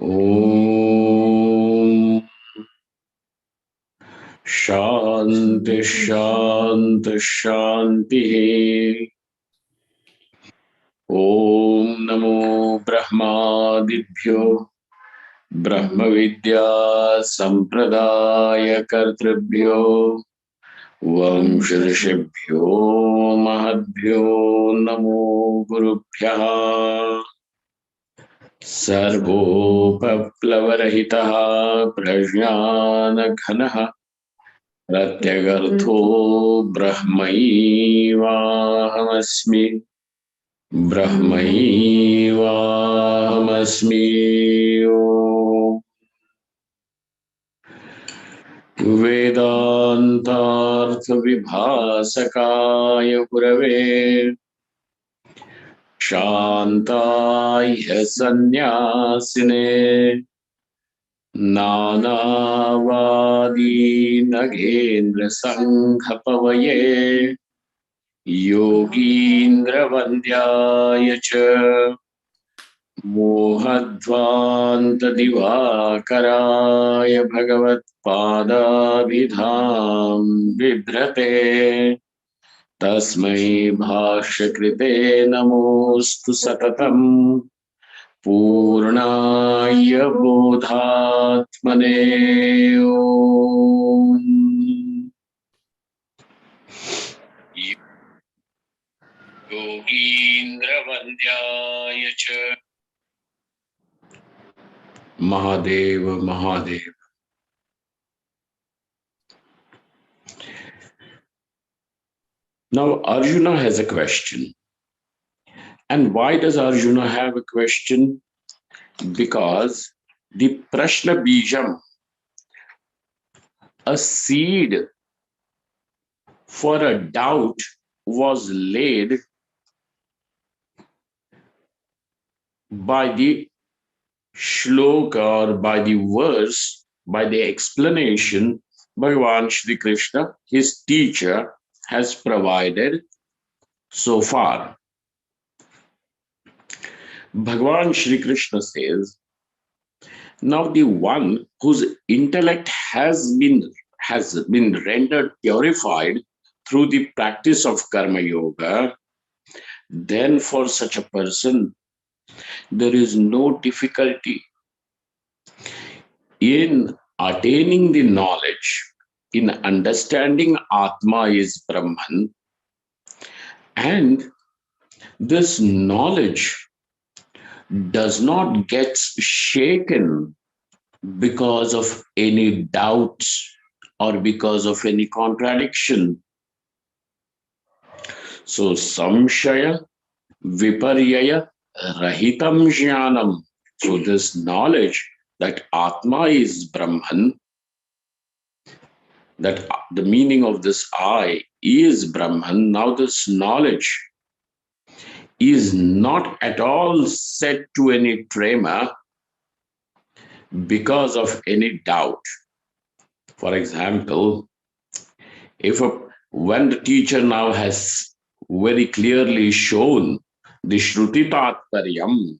Om Shanti Shanti Shanti. Om Namo Brahmadibhyo Brahma Vidya Sampradaya Kartribhyo Vamshrishibhyo Mahadbhyo Namo Gurubhyaha सर्वोपप्लवरहितः प्रज्ञानघनः प्रत्यगर्थो ब्रह्मैवाहमस्मि ब्रह्मैवाहमस्मि। वेदान्तार्थविभासकाय गुरवे शान्ताय सन्न्यासिने नानावादी नगेन्द्रसङ्घपवये योगीन्द्रवन्द्याय च मोहध्वान्तदिवाकराय भगवत्पादाभिधां बिभ्रते तस्मै भाष्यकृते नमोऽस्तु सततम् पूर्णाय बोधात्मने। ओम योगीन्द्रवन्द्याय च Mahadev Mahadev. Now Arjuna has a question. And why does Arjuna have a question? Because the Prashna Bijam, a seed for a doubt, was laid by the shloka or by the verse, by the explanation Bhagavan Shri Krishna, his teacher, has provided so far. Bhagavan Shri Krishna says, now the one whose intellect has been rendered purified through the practice of karma yoga, then for such a person there is no difficulty in attaining the knowledge, in understanding Atma is Brahman, and this knowledge does not get shaken because of any doubts or because of any contradiction. So samshaya viparyaya rahitam jnanam. So this knowledge that Atma is Brahman, that the meaning of this I is Brahman, now this knowledge is not at all set to any tremor because of any doubt. For example, when the teacher now has very clearly shown the Shruti Tatparyam,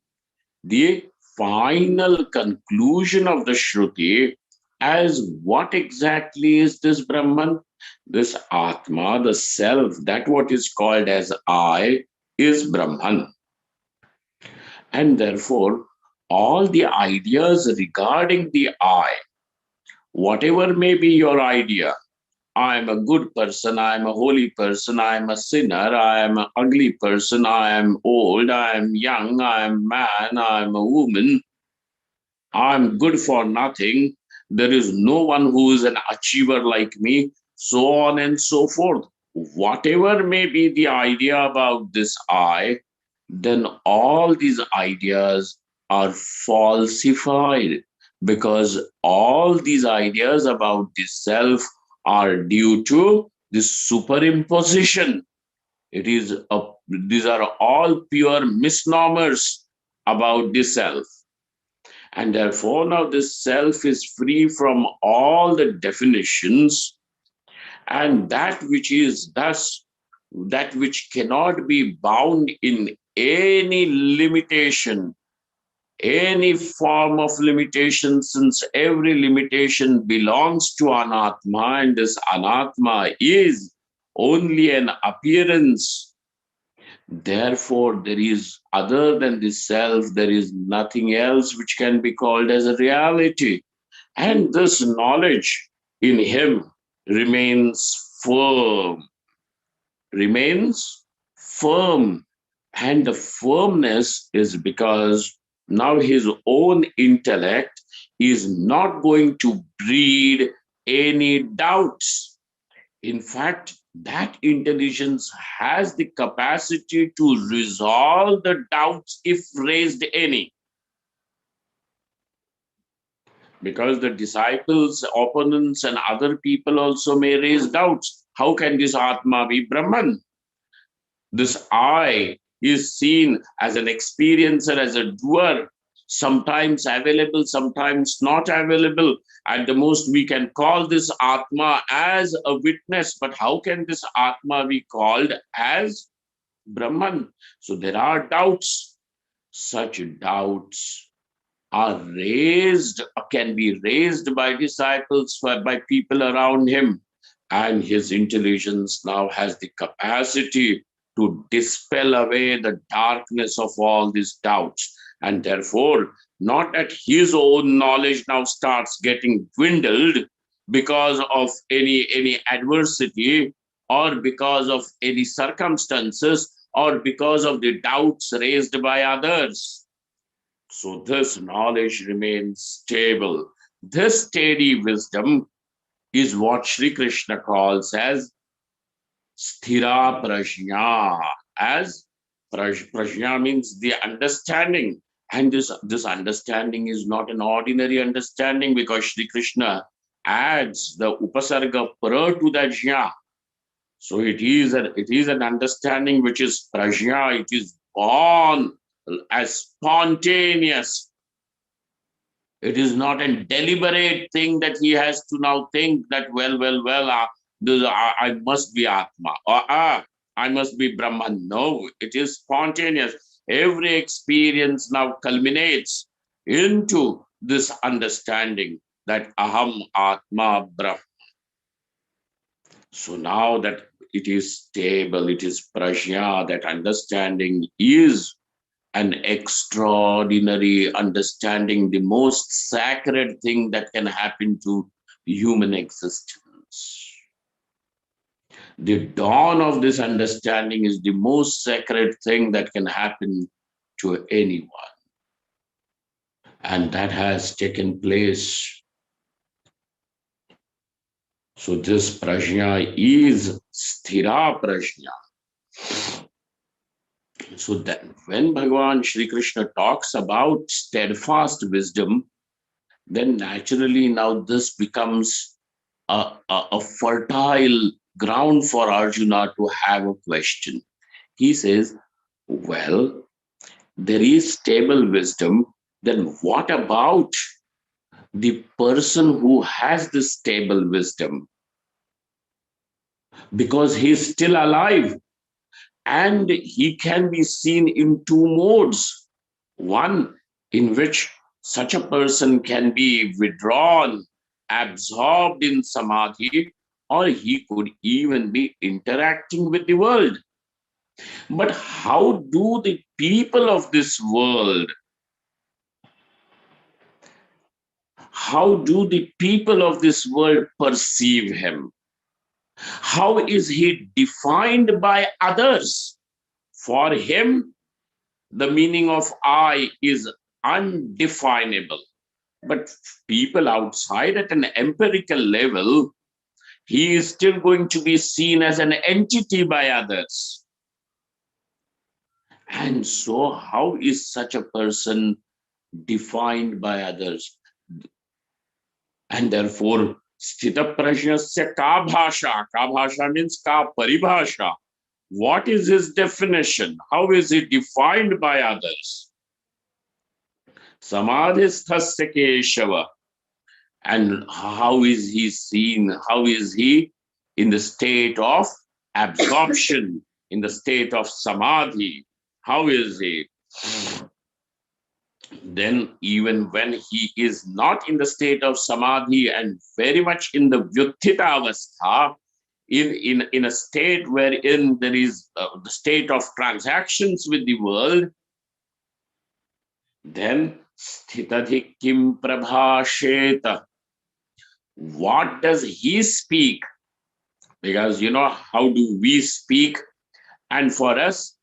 the final conclusion of the Shruti, as what exactly is this Brahman? This Atma, the self, that what is called as I, is Brahman. And therefore, all the ideas regarding the I, whatever may be your idea, I am a good person, I am a holy person, I am a sinner, I am an ugly person, I am old, I am young, I am man, I am a woman, I am good for nothing, there is no one who is an achiever like me, so on and so forth. Whatever may be the idea about this I, then all these ideas are falsified, because all these ideas about the self are due to this superimposition. These are all pure misnomers about the self. And therefore now this self is free from all the definitions, and that which is thus, that which cannot be bound in any limitation, any form of limitation, since every limitation belongs to Anatma, and this Anatma is only an appearance. Therefore, there is, other than the self, there is nothing else which can be called as a reality. And this knowledge in him remains firm, remains firm. And the firmness is because now his own intellect is not going to breed any doubts. In fact, that intelligence has the capacity to resolve the doubts if raised any. Because the disciples, opponents, and other people also may raise doubts. How can this Atma be Brahman? This I is seen as an experiencer, as a doer, sometimes available, sometimes not available. At the most, we can call this Atma as a witness, but how can this Atma be called as Brahman? So there are doubts. Such doubts are raised, can be raised by disciples, by people around him. And his intelligence now has the capacity to dispel away the darkness of all these doubts. And therefore, not that his own knowledge now starts getting dwindled because of any adversity, or because of any circumstances, or because of the doubts raised by others. So this knowledge remains stable. This steady wisdom is what Sri Krishna calls as sthira prajna. As prajna means the understanding. And this understanding is not an ordinary understanding, because Sri Krishna adds the upasarga pra to that jna. So it is an understanding which is prajna. It is born as spontaneous. It is not a deliberate thing that he has to now think that, I must be Atma, or I must be Brahman. No, it is spontaneous. Every experience now culminates into this understanding that Aham Atma Brahma. So now that it is stable, it is prajna, that understanding is an extraordinary understanding, the most sacred thing that can happen to human existence. The dawn of this understanding is the most sacred thing that can happen to anyone. And that has taken place. So this prajna is sthira prajna. So that when Bhagavan Shri Krishna talks about steadfast wisdom, then naturally now this becomes a fertile ground for Arjuna to have a question. He says, well, there is stable wisdom, then what about the person who has this stable wisdom? Because he is still alive. And he can be seen in two modes. One in which such a person can be withdrawn, absorbed in samadhi, or he could even be interacting with the world. But how do the people of this world, perceive him? How is he defined by others? For him, the meaning of I is undefinable. But people outside, at an empirical level, he is still going to be seen as an entity by others. And so, how is such a person defined by others? And therefore, sthita prajnasya ka bhasha. Ka bhasha means ka paribhasha. What is his definition? How is he defined by others? Samadhisthasya Keshava. And how is he seen? How is he in the state of absorption, in the state of samadhi? How is he? then even when he is not in the state of samadhi and very much in the vyuthita avastha, in a state wherein there is the state of transactions with the world, then sthitadhi kim prabhasheta. What does he speak? Because how do we speak? And for us,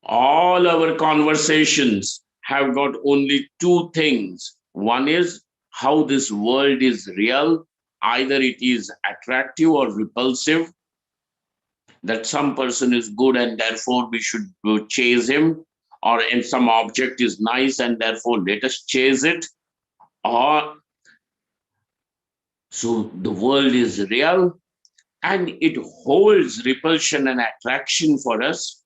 all our conversations have got only two things. One is how this world is real, either it is attractive or repulsive, that some person is good and therefore we should chase him, or if some object is nice and therefore let us chase it, or so the world is real and it holds repulsion and attraction for us.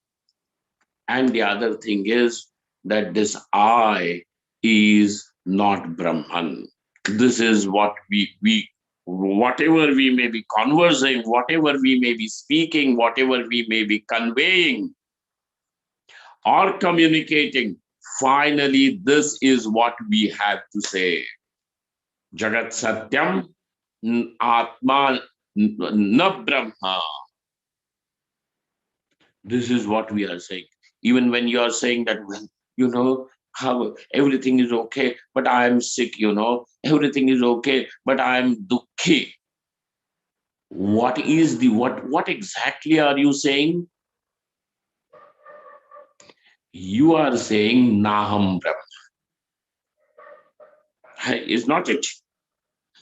And the other thing is that this I is not Brahman. This is what we whatever we may be conversing, whatever we may be speaking, whatever we may be conveying or communicating, finally, this is what we have to say. Jagat Satyam Atma Na Brahma. This is what we are saying. Even when you are saying that, well, how everything is okay, but I am sick, everything is okay, but I am dukkhi. What is what exactly are you saying? You are saying Naham Brahma. Is not it?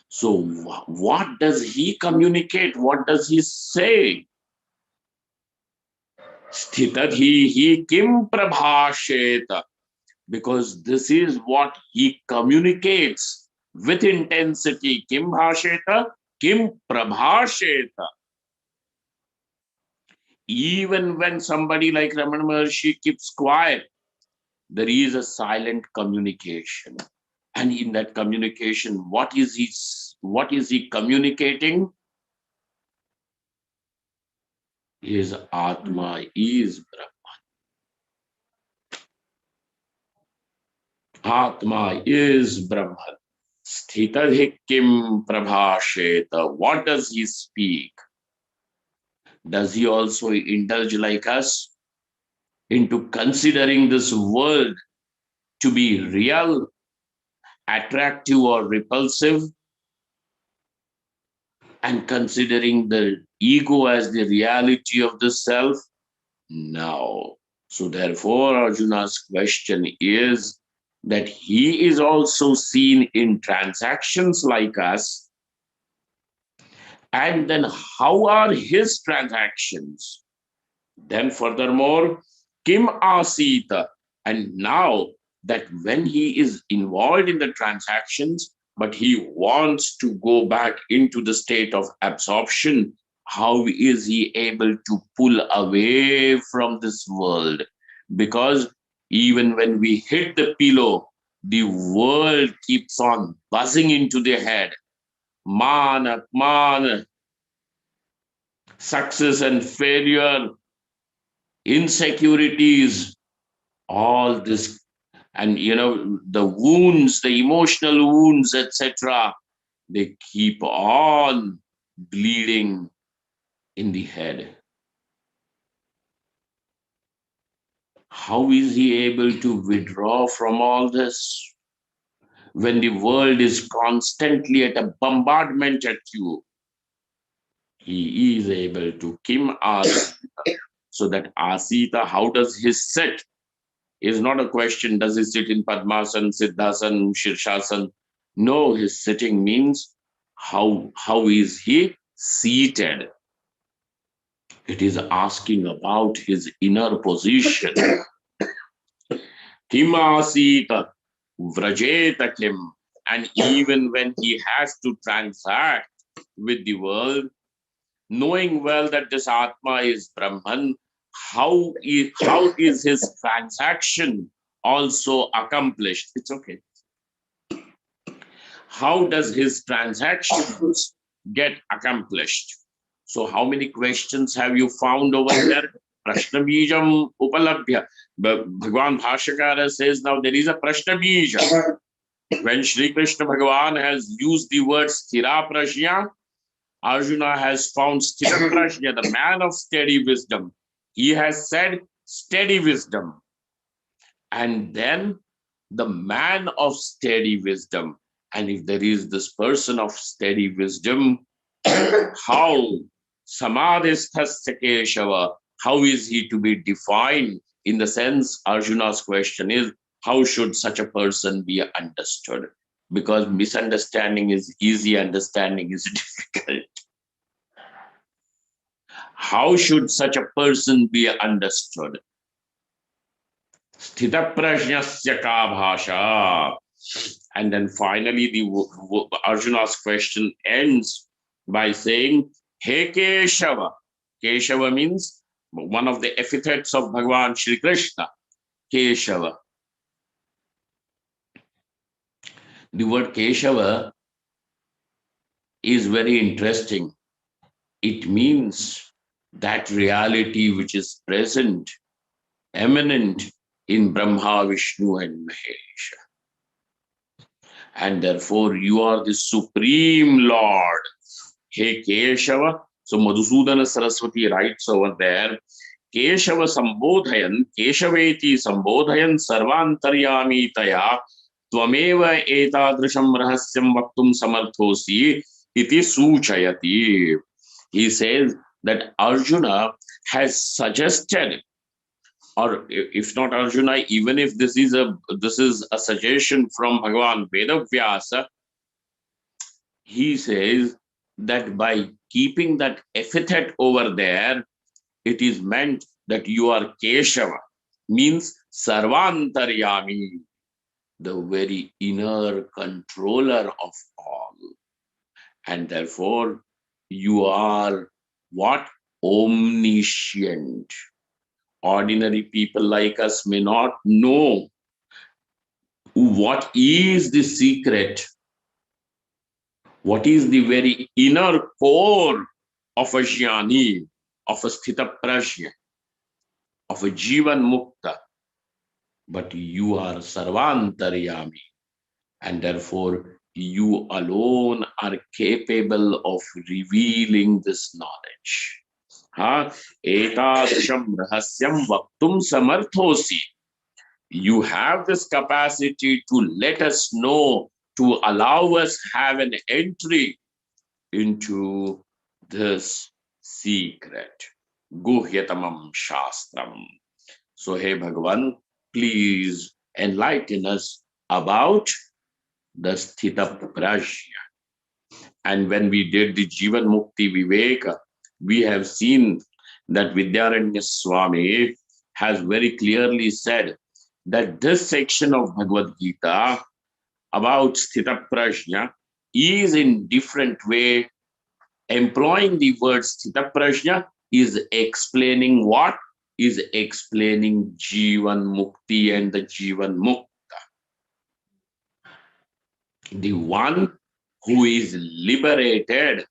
So what does he communicate? What does he say? Sthitadhi kim prabhasheta. Because this is what he communicates with intensity. Kim bhasheta, kim prabhasheta. Even when somebody like Ramana Maharshi keeps quiet, there is a silent communication. And in that communication, what is he communicating? His Atma is Brahman. Atma is Brahman. Sthitadhi kim prabhasheta. What does he speak? Does he also indulge like us into considering this world to be real, attractive, or repulsive, and considering the ego as the reality of the self? No. So, therefore, Arjuna's question is that he is also seen in transactions like us. And then, how are his transactions? Then, furthermore, Kim Asita. And now that when he is involved in the transactions, but he wants to go back into the state of absorption, how is he able to pull away from this world? Because even when we hit the pillow, the world keeps on buzzing into the head. Man, man, success and failure, insecurities, all this, and the wounds, the emotional wounds, etc., they keep on bleeding in the head. How is he able to withdraw from all this when the world is constantly at a bombardment at you? He is able to Kim Asita. So that Asita, how does he sit? Is not a question, does he sit in Padmasan, Siddhasan, Shirshasan? No, his sitting means how is he seated? It is asking about his inner position. Kimasita, Vrajeta Kim. And even when he has to transact with the world, knowing well that this Atma is Brahman, how is his transaction also accomplished? It's okay. How does his transactions get accomplished? So how many questions have you found over there? Prashna Bijam Upalabhya. Bhagwan Bhashyakara says now there is a Prashna Bija. When Shri Krishna Bhagavan has used the word Sthira Prajna, Arjuna has found Sthira Prajna, the man of steady wisdom. He has said steady wisdom. And then the man of steady wisdom. And if there is this person of steady wisdom, how Samadhisthasya Keshava, how is he to be defined? In the sense, Arjuna's question is, how should such a person be understood? Because misunderstanding is easy, understanding is difficult. How should such a person be understood? Sthita prajnasya ka bhasha. And then finally, Arjuna's question ends by saying, He Keshava. Keshava means one of the epithets of Bhagavan Shri Krishna. Keshava. The word Keshava is very interesting. It means that reality which is present, eminent in Brahma, Vishnu, and Mahesha. And therefore, you are the Supreme Lord. He Keshava. So Madhusudana Saraswati writes over there, Keshava Sambodhayan, Keshaveti Sambodhayan Sarvantaryami Taya Tvameva Etadrisham Rahasyam Vaktum Samarthosi Iti Suchayati. He says that Arjuna has suggested, or if not Arjuna, even if this is a suggestion from Bhagavan Vedavyasa, he says that by keeping that epithet over there, it is meant that you are Keshava, means Sarvantaryami, the very inner controller of all. And therefore, you are what? Omniscient. Ordinary people like us may not know what is the secret, what is the very inner core of a jnani, of a sthita prajna, of a jivan mukta. But you are sarvantaryami, and therefore you alone are capable of revealing this knowledge. Etadrisham rahasyam vaktum samarthosi. You have this capacity to let us know, to allow us have an entry into this secret. Guhyatamam Shastram. So, hey Bhagavan, please enlighten us about the Sthita Prajna. And when we did the Jivan Mukti Viveka, we have seen that Vidyaranya Swami has very clearly said that this section of Bhagavad Gita about Sthita Prajna is in different way. Employing the word Sthita Prajna is explaining what? Is explaining Jivan Mukti and the Jivan Mukta. The one who is liberated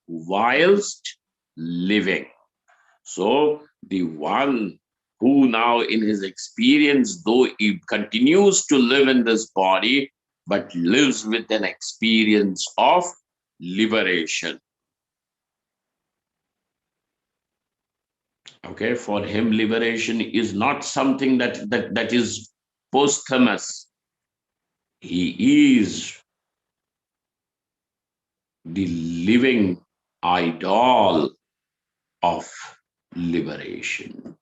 whilst living. So the one who now in his experience, though he continues to live in this body, but lives with an experience of liberation. Okay, for him, liberation is not something that is posthumous. He is the living idol of liberation.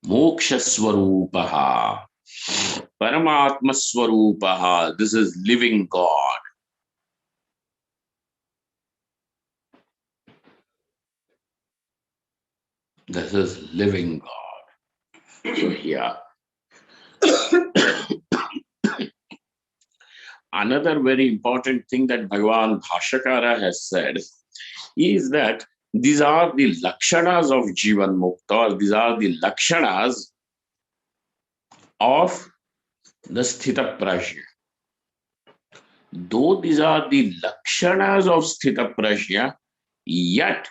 Moksha Swarupaha, Paramatma Swarupaha. This is living God. This is living God. So here, another very important thing that Bhagavan Bhashyakara has said is that these are the lakshanas of Jivan Mukta, or these are the lakshanas of the Sthita Prajna. Though these are the lakshanas of Sthita Prajna, yet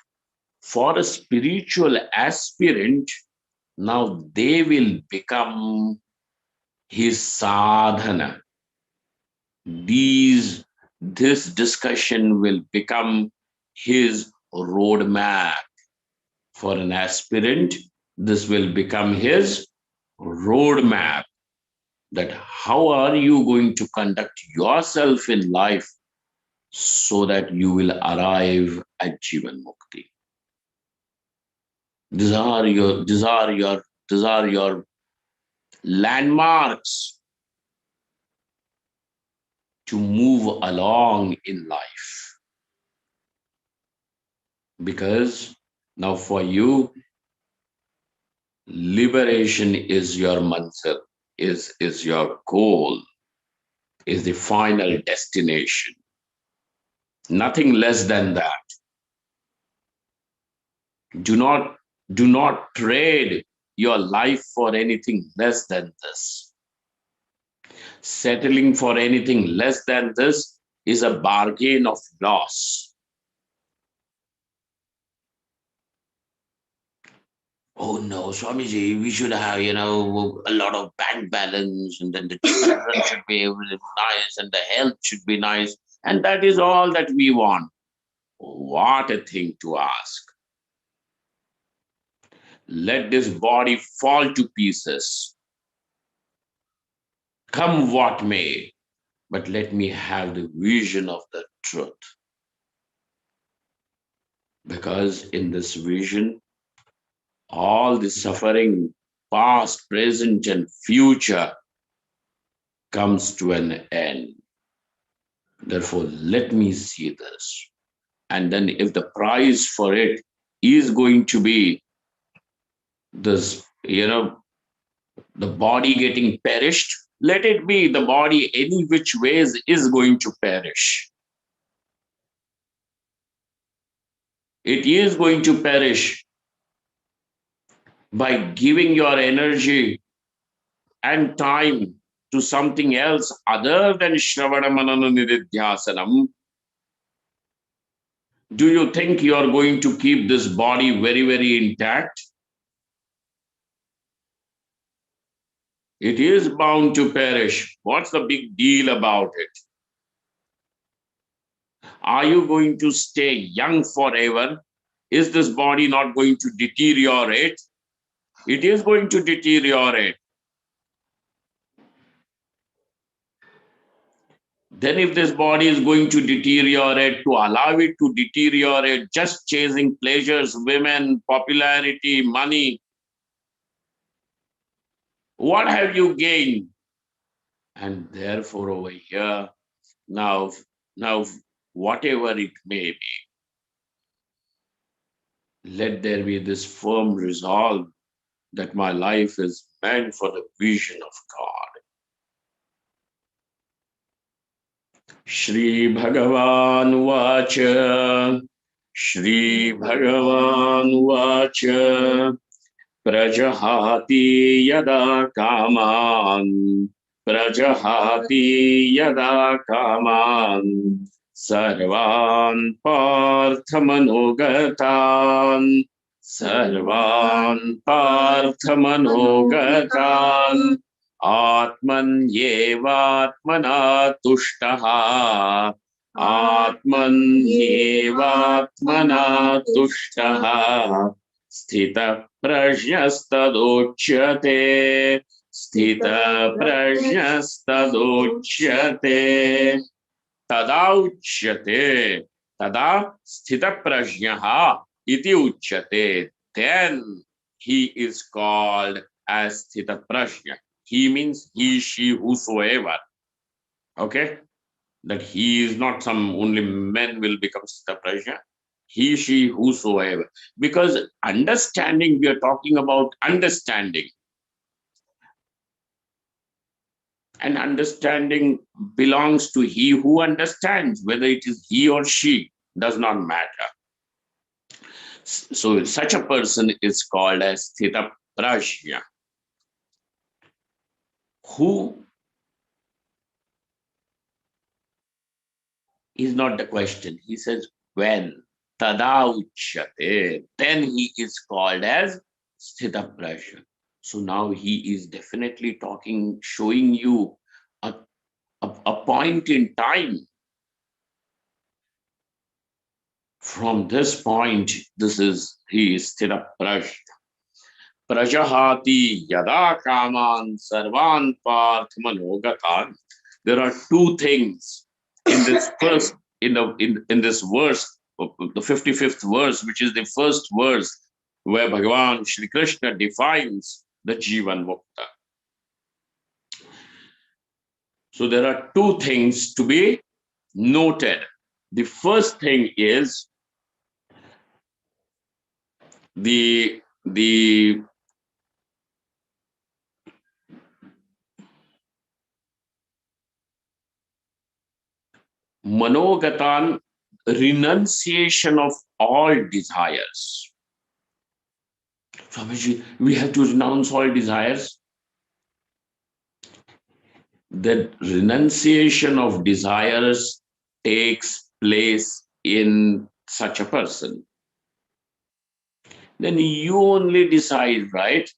For a spiritual aspirant, now they will become his sadhana. This discussion will become his roadmap. For an aspirant, this will become his roadmap. That how are you going to conduct yourself in life so that you will arrive at Jivan Mukti. These are your landmarks to move along in life. Because now for you, liberation is your mantra, is your goal, is the final destination. Nothing less than that. Do not trade your life for anything less than this. Settling for anything less than this is a bargain of loss. Oh no, Swamiji, we should have, a lot of bank balance, and then the children should be nice, and the health should be nice, and that is all that we want. What a thing to ask. Let this body fall to pieces, come what may, but let me have the vision of the truth. Because in this vision, all the suffering, past, present, and future, comes to an end. Therefore, let me see this. And then, if the price for it is going to be this, the body getting perished, let it be. The body, any which ways, is going to perish. It is going to perish. By giving your energy and time to something else other than Shravana Manana Nididhyasanam, do you think you are going to keep this body very, very intact? It is bound to perish. What's the big deal about it? Are you going to stay young forever? Is this body not going to deteriorate? It is going to deteriorate. Then if this body is going to deteriorate, to allow it to deteriorate, just chasing pleasures, women, popularity, money, what have you gained? And therefore over here, now, whatever it may be, let there be this firm resolve that my life is meant for the vision of God. Shri Bhagavan Vacha, Shri Bhagavan Vacha, Prajahati yada kaman, Prajahati yada kaman, Sarvan Parthamanogatam, Sarvan Parthamanogatam, Atman yevatmana tushtaha, Atman yevatmana tushtaha, Sthita prajnastadochyate, Sthita prajnastadochyate, tada uchyate, tada sthita prajnaha iti uchyate. Then he is called as sthita prajna. He means he, she, whosoever. Okay? That he is not some only men will become sthita prajna. He, she, whosoever. Because understanding, we are talking about understanding. And understanding belongs to he who understands. Whether it is he or she does not matter. So such a person is called as sthita prajna. Who is not the question. He says when. tada uchyate. Then he is called as sthitaprajna. So now he is definitely talking, showing you a point in time. From this point, he is sthitaprajna. Prajahati yada kaman sarvan parth manogatan. There are two things in this first in this verse, the 55th verse, which is the first verse where Bhagavan Shri Krishna defines the Jivan Mukta. So there are two things to be noted. The first thing is the manogatan, renunciation of all desires. Swamiji, we have to renounce all desires. The renunciation of desires takes place in such a person. Then you only decide, right,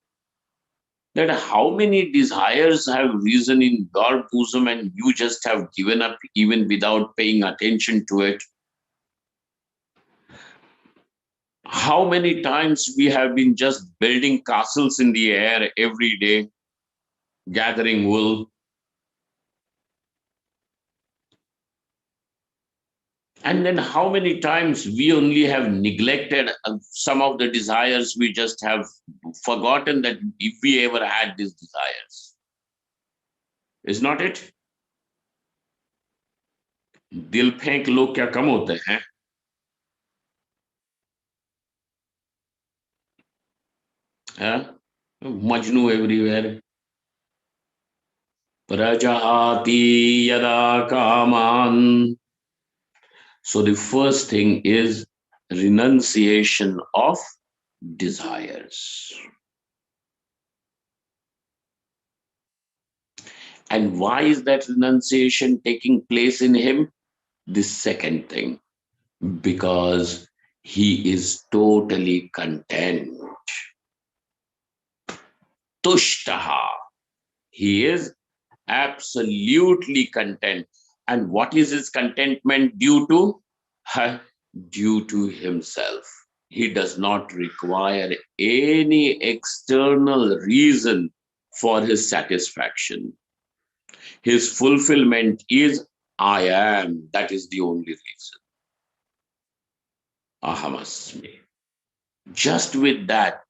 that how many desires have risen in your bosom and you just have given up even without paying attention to it. How many times we have been just building castles in the air every day, gathering wool. And then how many times we only have neglected some of the desires, we just have forgotten that if we ever had these desires. Is not it? दिल फेंक लोग क्या कम होते हैं? Majnu everywhere. Prajahati yada kaman. So the first thing is renunciation of desires. And why is that renunciation taking place in him? The second thing, because he is totally content. Tushtaha. He is absolutely content. And what is his contentment due to? Due to himself. He does not require any external reason for his satisfaction. His fulfillment is I am. That is the only reason. Ahamasmi. Just with that,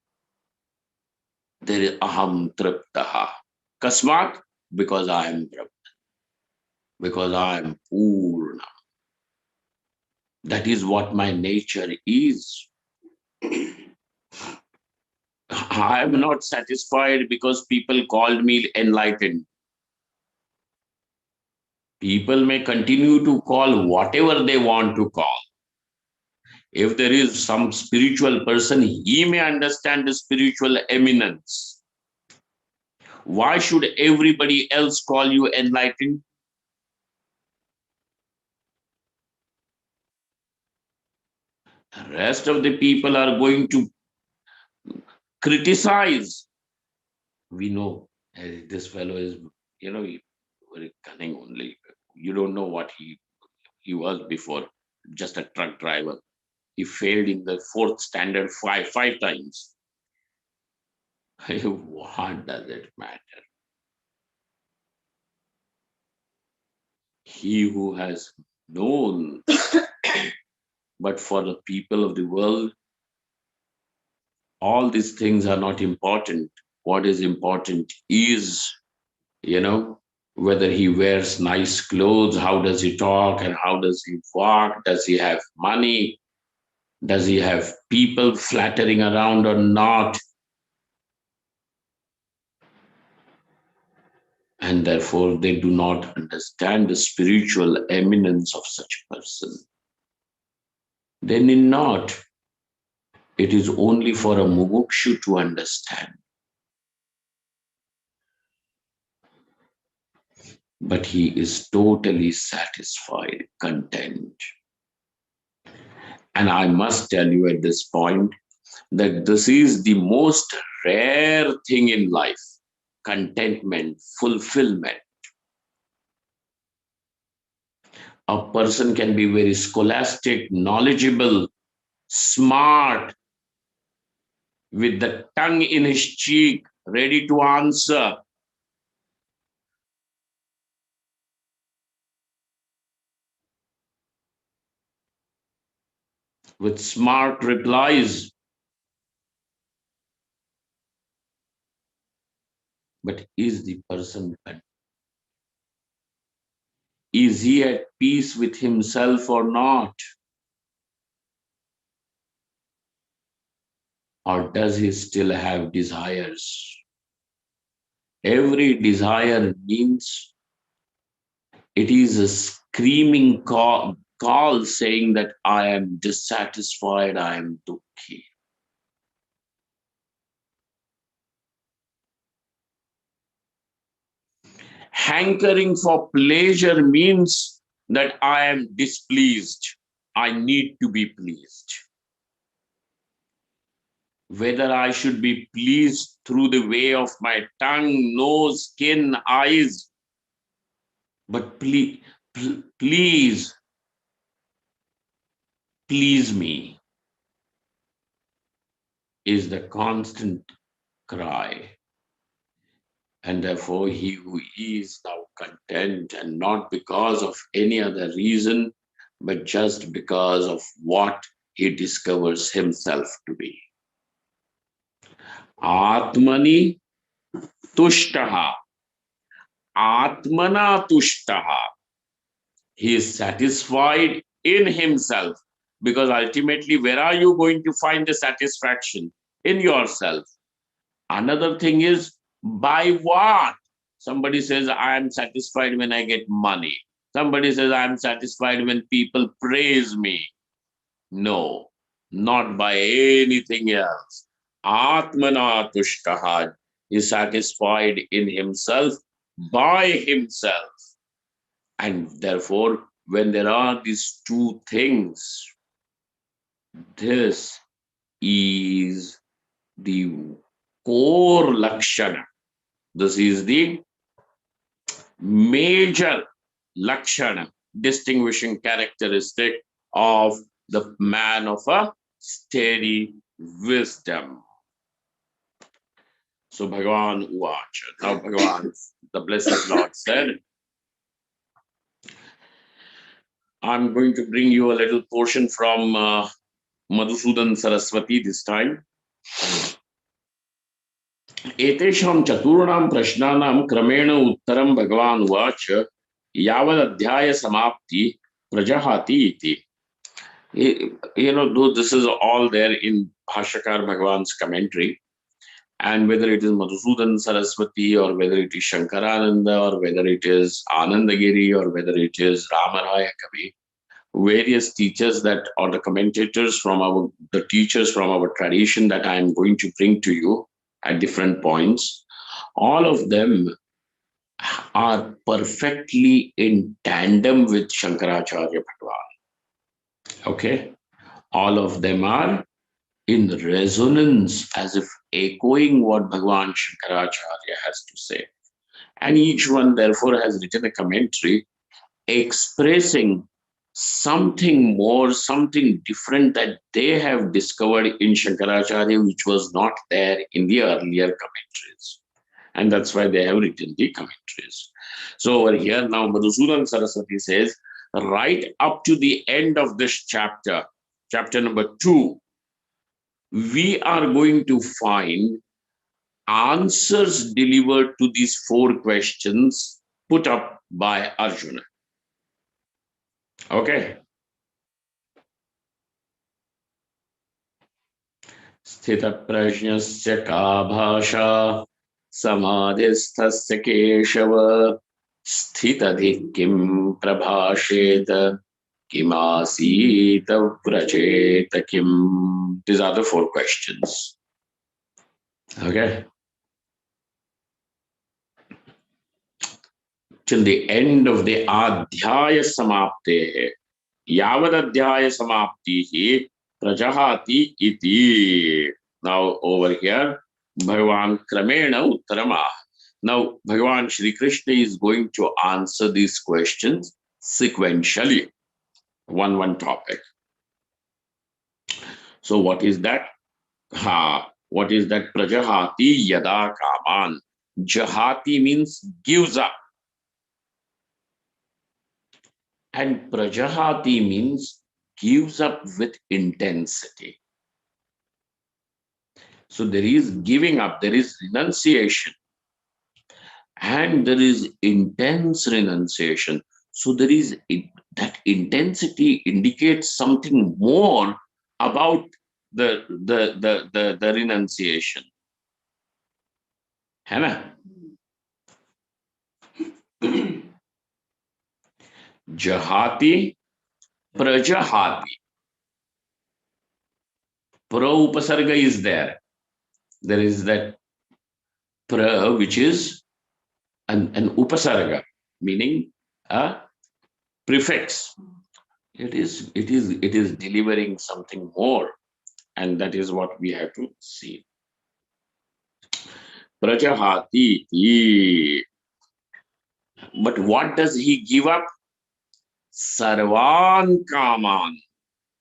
there is aham triptaha. Kasmat, because I am Brahman, because I am Purna. That is what my nature is. I am not satisfied because people called me enlightened. People may continue to call whatever they want to call. If there is some spiritual person, he may understand the spiritual eminence. Why should everybody else call you enlightened? The rest of the people are going to criticize. We know this fellow is, very cunning only. You don't know what he was before, just a truck driver. He failed in the fourth standard five times. What does it matter? He who has known. But for the people of the world, all these things are not important. What is important is, whether he wears nice clothes, how does he talk, and how does he walk? Does he have money? Does he have people flattering around or not? And therefore, they do not understand the spiritual eminence of such a person. They need not. It is only for a mumukshu to understand. But he is totally satisfied, content. And I must tell you at this point that this is the most rare thing in life: contentment, fulfillment. A person can be very scholastic, knowledgeable, smart, with the tongue in his cheek, ready to answer. With smart replies. But is the person, is he at peace with himself or not? Or does he still have desires? Every desire means it is a screaming call saying that I am dissatisfied, I am dukhi. Hankering for pleasure means that I am displeased. I need to be pleased. Whether I should be pleased through the way of my tongue, nose, skin, eyes, but please, please, please me is the constant cry. And therefore, he who is now content, and not because of any other reason, but just because of what he discovers himself to be. Atmani tushtaha. Atmana tushtaha. He is satisfied in himself, because ultimately, where are you going to find the satisfaction? In yourself. Another thing is, by what? Somebody says, I am satisfied when I get money. Somebody says, I am satisfied when people praise me. No, not by anything else. Atmana tushtaha is satisfied in himself, by himself. And therefore, when there are these two things, this is the core lakshana. This is the major lakshana, distinguishing characteristic of the man of a steady wisdom. So Bhagavan Uvacha. Now Bhagavan, the Blessed Lord said, I'm going to bring you a little portion from Madhusudan Saraswati this time. एतेषां चतुर्णां प्रश्नानां क्रमेण उत्तरं भगवान् उवाच यावदध्याय समाप्ति प्रजहाति इति. Though this is all there in Bhashakar Bhagavan's commentary, and whether it is Madhusudan Saraswati, or whether it is Shankarananda, or whether it is Anandagiri, or whether it is Ramaraya Kavi, various teachers that, or the commentators from the teachers from our tradition that I am going to bring to you at different points, all of them are perfectly in tandem with Shankaracharya Bhagavan. Okay? All of them are in resonance, as if echoing what Bhagavan Shankaracharya has to say. And each one, therefore, has written a commentary expressing something more, something different that they have discovered in Shankaracharya, which was not there in the earlier commentaries. And that's why they have written the commentaries. So over here now, Madhusudan Saraswati says, right up to the end of this chapter, chapter number 2, we are going to find answers delivered to these 4 questions put up by Arjuna. Okay. स्थितप्रज्ञस्य का भाषा समाधिस्थस्य केशव स्थितधिः किं प्रभाषेत किमासीत व्रजेत किम्. These are the 4 questions. Okay. Till the end of the Adhyaya Samapte, Yavadadhyaya samaptihi prajahati iti. Now over here, Bhagavan Kramena Uttarama. Now Bhagavan Shri Krishna is going to answer these questions sequentially, one topic. So what is that? What is that? Prajahati yada kaman. Jahati means gives up. And prajahati means gives up with intensity. So there is giving up, there is renunciation, and there is intense renunciation. So there is that intensity indicates something more about the renunciation. है ना? Jahati, prajahati. Pra upasarga is there. There is that pra, which is an upasarga, meaning a prefix. It is delivering something more, and that is what we have to see. Prajahati. But what does he give up? Sarvan kaman.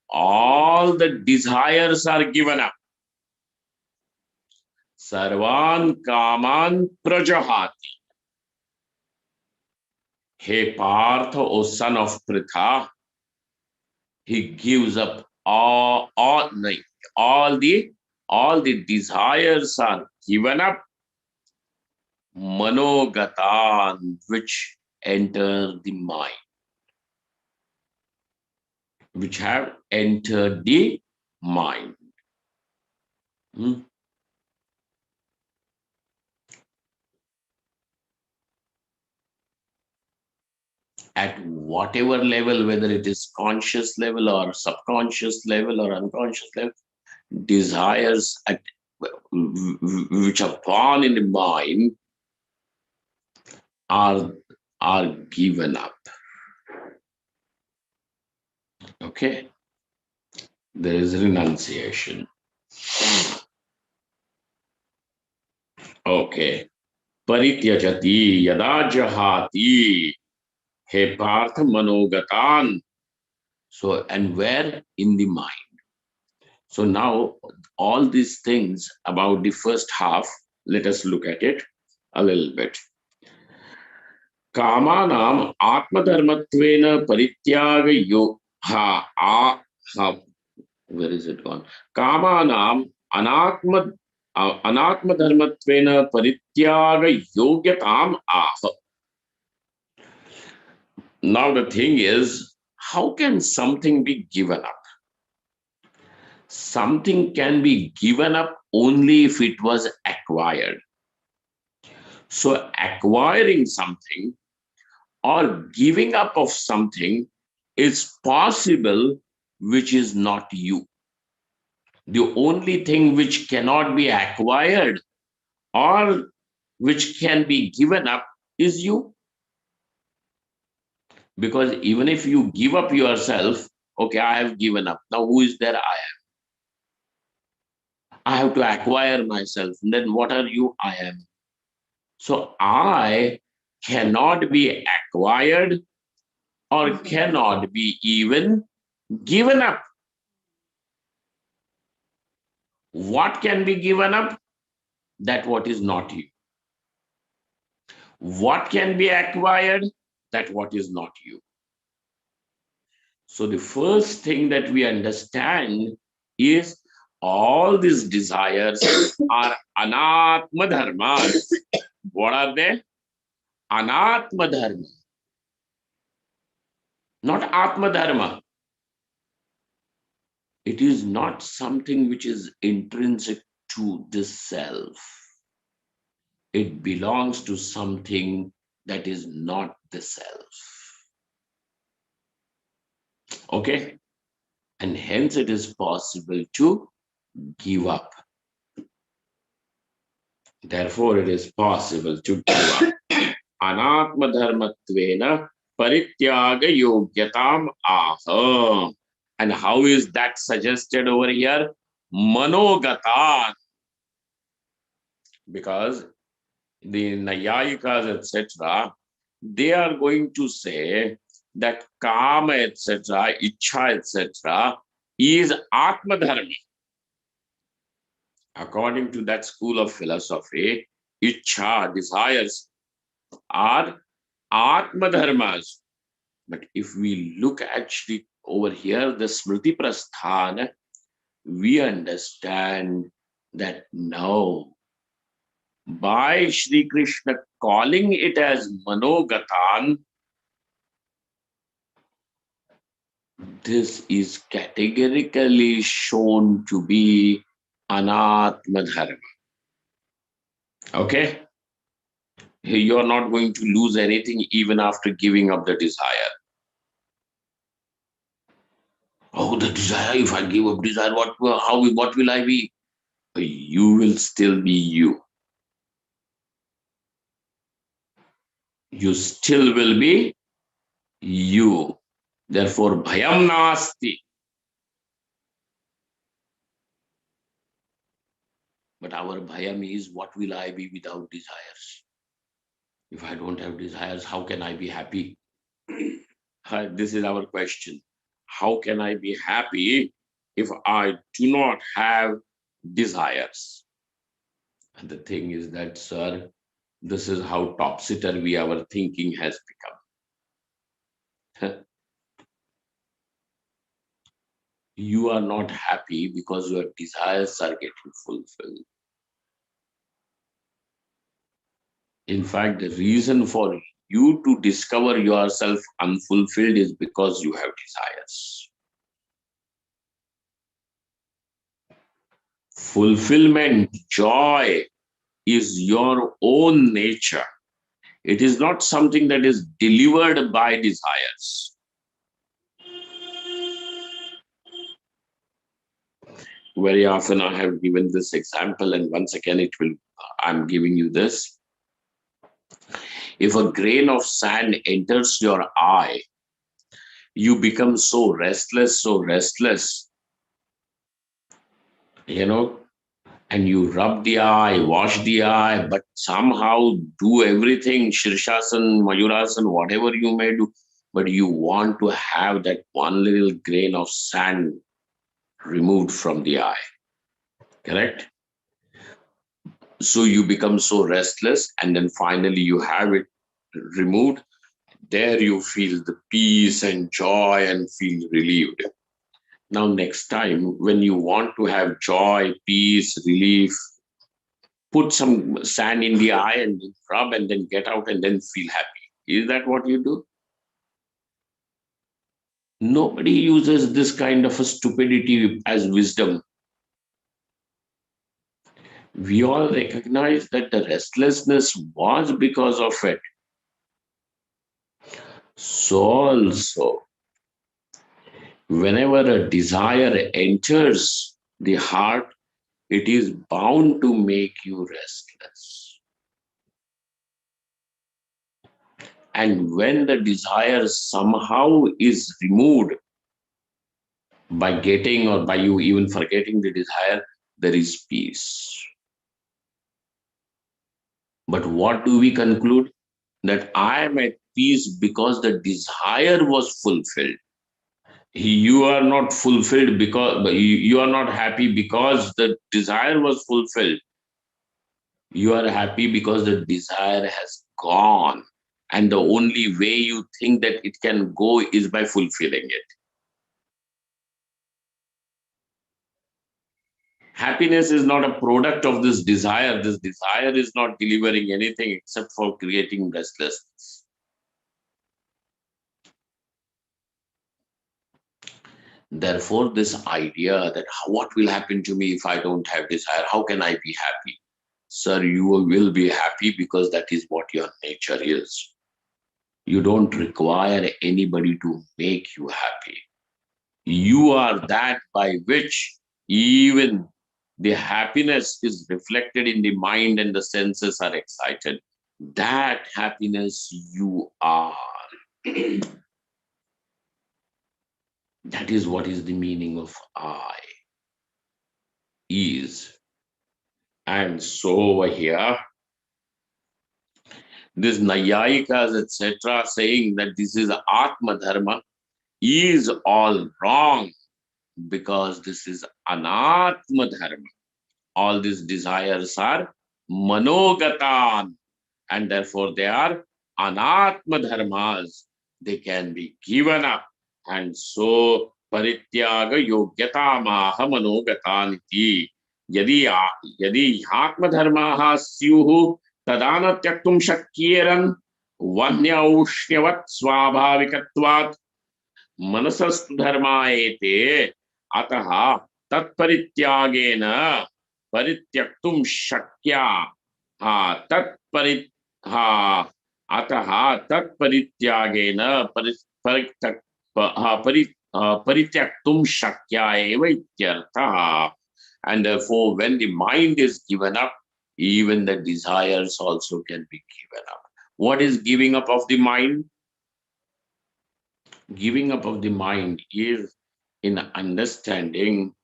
All the desires are given up. Sarvan kaman prajahati. Hey Partha, O son of Pritha, he gives up all the desires are given up. Manogatan, which enter the mind, which have entered the mind. At whatever level, whether it is conscious level or subconscious level or unconscious level, desires which are born in the mind are given up. Okay, there is renunciation. Okay, parityajati yada jahati. He Partha manogatan. So, and where? In the mind. So now all these things about the first half, let us look at it a little bit. Kamanam atmadharmatvena parityaga yo where is it gone? Kamanam anatmadharmatvena parityaga yogyatam aha. Now the thing is, how can something be given up? Something can be given up only if it was acquired. So acquiring something or giving up of something is possible, which is not you. The only thing which cannot be acquired or which can be given up is you. Because even if you give up yourself, okay, I have given up. Now who is there? I am. I have to acquire myself. And then what are you? I am. So I cannot be acquired or cannot be even given up. What can be given up? That what is not you. What can be acquired? That what is not you. So the first thing that we understand is all these desires are anatma dharmas. What are they? Anatma dharma. Not atma dharma. It is not something which is intrinsic to this self. It belongs to something that is not the self. Okay? And hence it is possible to give up. Therefore, it is possible to give up. Anatma dharmatvena parityaga yogyatam aha. And how is that suggested over here? Manogata. Because the Nayayikas, etc., they are going to say that kama, etc., ichha, etc., is atma dharma. According to that school of philosophy, ichha, desires, are atma dharmas. But if we look actually over here, the Smriti Prasthana, we understand that no, by Shri Krishna calling it as Manogatan, this is categorically shown to be Anatma Dharma. Okay? You are not going to lose anything even after giving up the desire. Oh, the desire, if I give up desire, what will I be? You will still be you. You still will be you. Therefore, bhayam nasti. But our bhayam is, what will I be without desires? If I don't have desires, how can I be happy? This is our question. How can I be happy if I do not have desires? And the thing is that, sir, this is how topsy-turvy our thinking has become. You are not happy because your desires are getting fulfilled. In fact, the reason for you to discover yourself unfulfilled is because you have desires. Fulfillment, joy is your own nature. It is not something that is delivered by desires. Very often I have given this example, and once again I'm giving you this. If a grain of sand enters your eye, you become so restless, and you rub the eye, wash the eye, but somehow do everything, Shirshasan, Mayurasan, whatever you may do, but you want to have that one little grain of sand removed from the eye. Correct? So you become so restless, and then finally you have it removed. There you feel the peace and joy and feel relieved. Now, next time when you want to have joy, peace, relief, put some sand in the eye and rub and then get out and then feel happy. Is that what you do? Nobody uses this kind of a stupidity as wisdom. We all recognize that the restlessness was because of it. So also, whenever a desire enters the heart, it is bound to make you restless. And when the desire somehow is removed by getting or by you even forgetting the desire, there is peace. But what do we conclude? That I am at peace because the desire was fulfilled. You are not fulfilled because you are not happy because the desire was fulfilled. You are happy because the desire has gone. And the only way you think that it can go is by fulfilling it. Happiness is not a product of this desire. This desire is not delivering anything except for creating restlessness. Therefore, this idea that what will happen to me if I don't have desire? How can I be happy? Sir, you will be happy because that is what your nature is. You don't require anybody to make you happy. You are that by which even the happiness is reflected in the mind and the senses are excited. That happiness you are. That is what is the meaning of I, is. And so over here, this Nayayikas, etc., saying that this is Atma Dharma is all wrong, because this is Anatma Dharma. All these desires are Manogatan, and therefore they are Anatma Dharmas. They can be given up. And so Parityaga Yogyatamaha Manogataniti. यदि आत्मधर्माः स्युः तदा न त्यक्तुं शक्येरन् वह्न्य औष्ण्यवत् स्वाभाविकत्वात् मनसस्तु धर्मा एते अतः तत्परित्यागेन परित्यक्तुं शक्या तत्परि अतः तत्परित्यागेन परित्यक्तुं शक्या एव इत्यर्थः. And therefore, when the mind is given up, even the desires also can be given up. What is giving up of the mind? Giving up of the mind is in understanding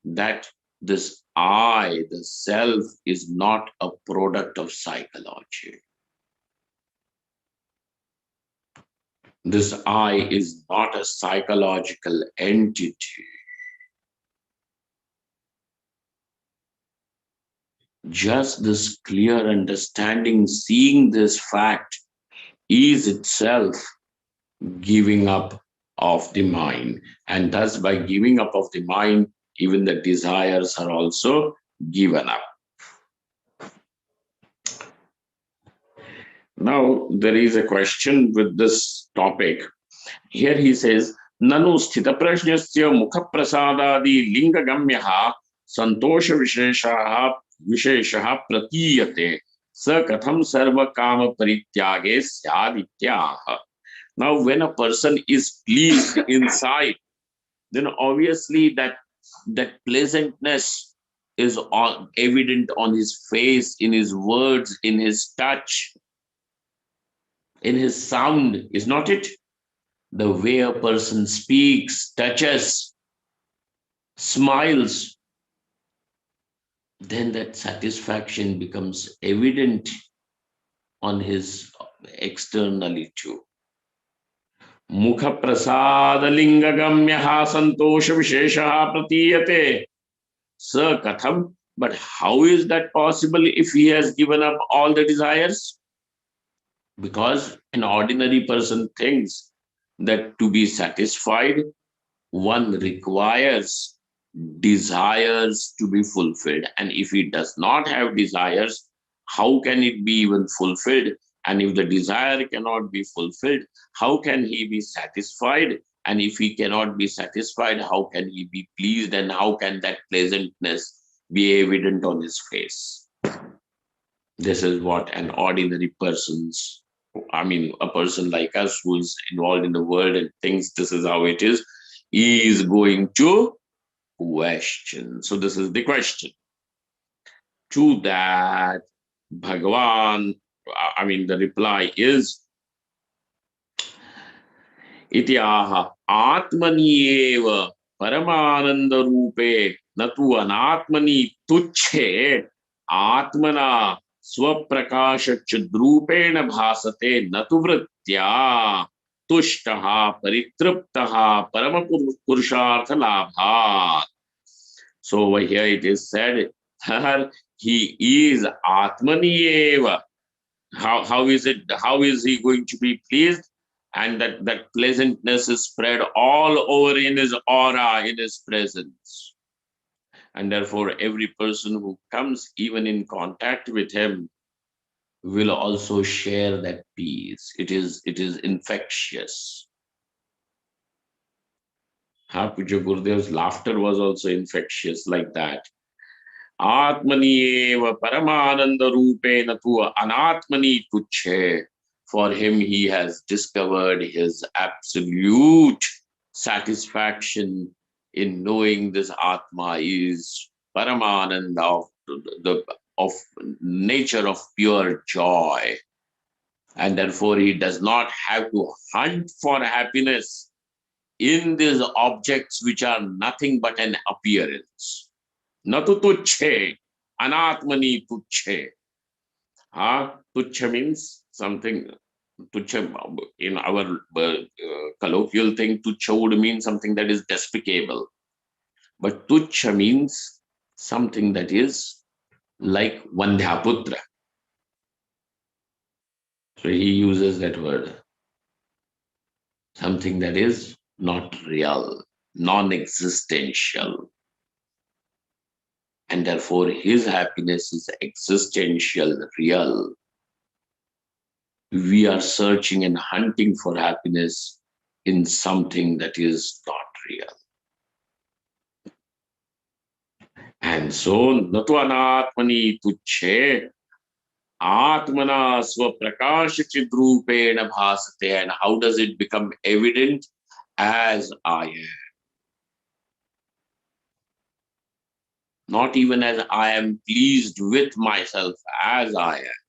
that this I, the self, is not a product of psychology. This I is not a psychological entity. Just this clear understanding, seeing this fact, is itself giving up of the mind. And thus, by giving up of the mind, even the desires are also given up. Now, there is a question with this topic. Here he says, Nanu sthita prajnasya mukha prasadadi linga gamyaha santosha visheshaha pratiyate sa katham sarva kama parityage syadityaha. Now, when a person is pleased inside, then obviously that pleasantness is evident on his face, in his words, in his touch, in his sound, is not it? The way a person speaks, touches, smiles, then that satisfaction becomes evident on his externally too. Mukha prasada linga gamyaha santosha visheshaha pratiyate sa katham. But how is that possible if he has given up all the desires? Because an ordinary person thinks that to be satisfied, one requires desires to be fulfilled. And if he does not have desires, how can it be even fulfilled? And if the desire cannot be fulfilled, how can he be satisfied? And if he cannot be satisfied, how can he be pleased? And how can that pleasantness be evident on his face? This is what an ordinary person's, a person like us who is involved in the world and thinks this is how it is going to question. So this is the question. To that, Bhagavan, the reply is, Ityaha Atmani eva Paramananda Rupe Natu Anatmani Tuchhe Atmana Swaprakasha Chudrupena Bhasate Natu Vritya Tushtaha Paritriptaha Paramapurushartha Labhat. So over here it is said that he is Atmani eva. How is it? How is he going to be pleased? And that pleasantness is spread all over in his aura, in his presence. And therefore, every person who comes even in contact with him will also share that peace. It is infectious. Puja Gurudev's laughter was also infectious like that. Atmani eva paramananda rupena tu anatmani tuchhe. For him, he has discovered his absolute satisfaction in knowing this Atma is Paramananda, of nature of pure joy. and therefore he does not have to hunt for happiness in these objects which are nothing but an appearance. Natu tuchhe, anatmani tuchhe. Tuchha means something. Tuchha, in our colloquial thing, tuchha would mean something that is despicable. But tuchha means something that is like Vandhyaputra. So he uses that word. Something that is not real, non-existential. And therefore his happiness is existential, real. We are searching and hunting for happiness in something that is not real. And so, natu anatmani tuchhe, atmana swaprakash chidrupena bhasate. And how does it become evident? As I am. Not even as I am pleased with myself, as I am.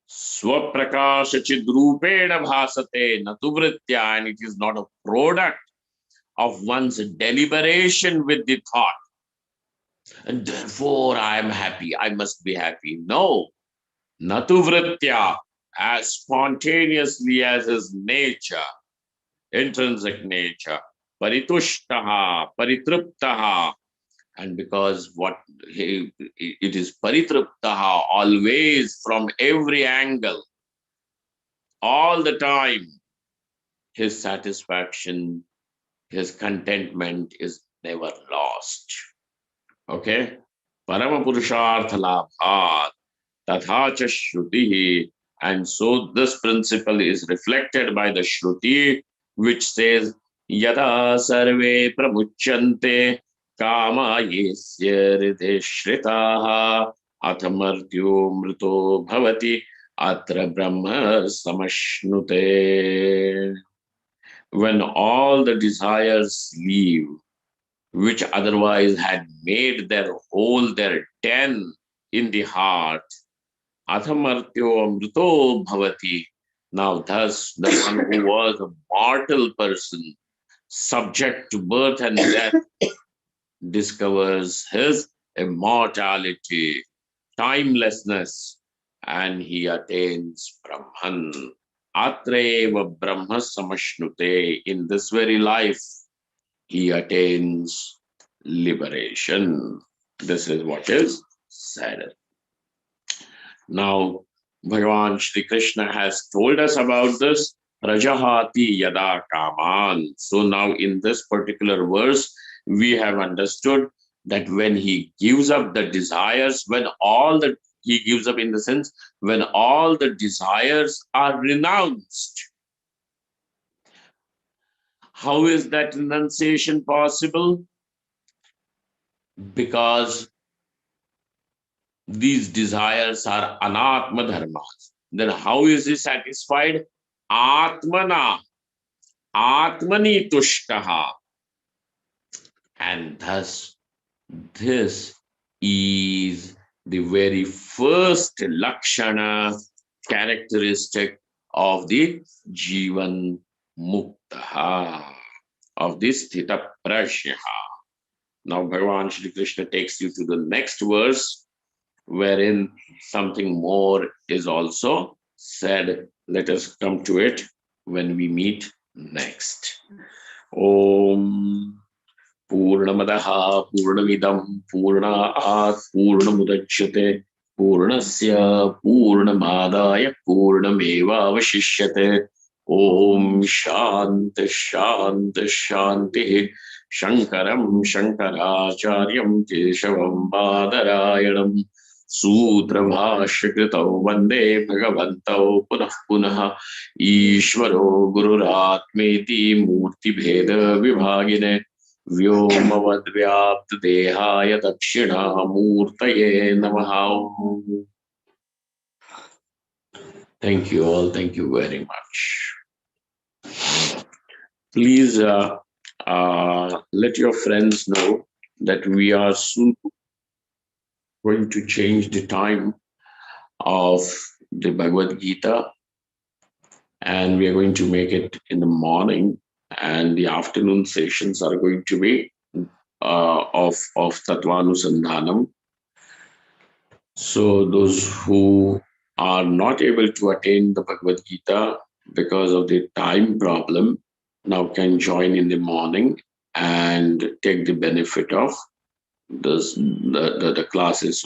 Swaprakasha chidrupena bhasate natuvritya, and it is not a product of one's deliberation with the thought. And therefore I am happy, I must be happy. No. Natuvritya, as spontaneously as his nature, intrinsic nature. Paritushtaha, paritriptaha. And because it is paritriptaha, always, from every angle, all the time, his satisfaction, his contentment is never lost. Okay? Parama purushartha labhat tatha cha shruti. And so this principle is reflected by the Shruti, which says, Yada sarve pramuchyante kama yesya rite shritaha athamartyo mrito bhavati atra brahma samashnute. When all the desires leave, which otherwise had made their hole, their den in the heart, athamartyo amrito bhavati. Now thus the one who was a mortal person, subject to birth and death, discovers his immortality, timelessness, and he attains Brahman. Atreva Brahma samashnute. In this very life, he attains liberation. This is what is said. Now, Bhagavan Shri Krishna has told us about this. Rajahati yada kaman. So now in this particular verse, we have understood that when he gives up the desires, he gives up in the sense, when all the desires are renounced. How is that renunciation possible? Because these desires are anatma dharmas. Then how is he satisfied? Atmana, atmani tushtaha. And thus, this is the very first lakshana, characteristic of the jivan muktaha, of this sthita prajna. Now Bhagavan Shri Krishna takes you to the next verse, wherein something more is also said. Let us come to it when we meet next. Om Purnamadaha Purnamidam Purnaat Purnamudachyate Purnasya Purnamadaya Purnameva Vashishyate. Om Shanti Shanti Shanti. Shankaram Shankaracharyam Keshavam Badarayanam Sutra Bhashyakritau Vande Bhagavantau Punah Punah Ishvaro Gururatmeti Murti Bheda Vibhagine Vyomavad Vyapta Dehaya Dakshina Murtaye Namaha. Thank you all. Thank you very much. Please let your friends know that we are soon going to change the time of the Bhagavad Gita, and we are going to make it in the morning, and the afternoon sessions are going to be of Tattvanusandhanam. So those who are not able to attain the Bhagavad Gita because of the time problem now can join in the morning and take the benefit of the classes